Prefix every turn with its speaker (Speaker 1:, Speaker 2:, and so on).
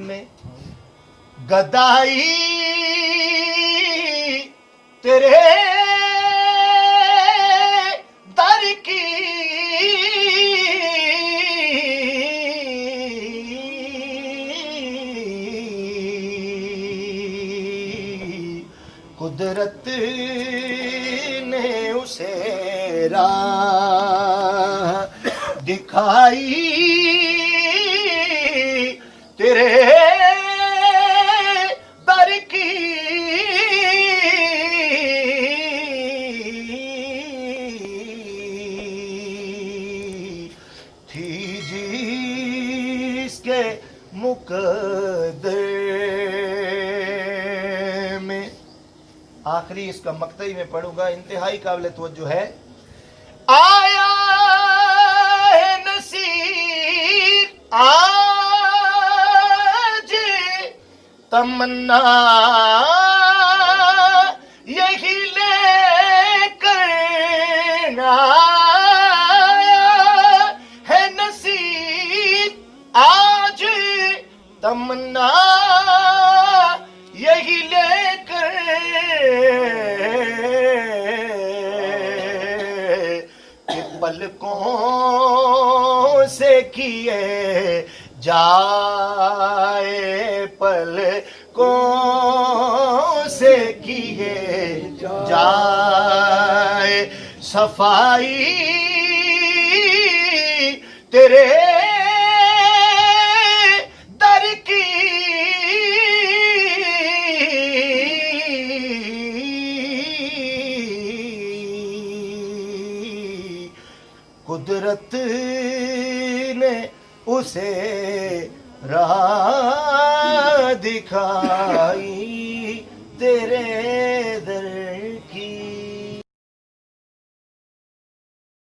Speaker 1: में गदाई तेरे दर की कुदरत ने उसे राह दिखाई तेरे दर की थी जिसके मुकद्दर में। आखिरी इसका मक्तई में पढ़ूंगा, इंतहाई काबिल तवज्जो है। आया है नसीब आज तमन्ना यही लेकर आया है नसीब आज तमन्ना यही लेकर पलकों से किए जाए पलकों से किए जाए सफाई तेरे दर की कुदरत ने उसे राह दिखाई तेरे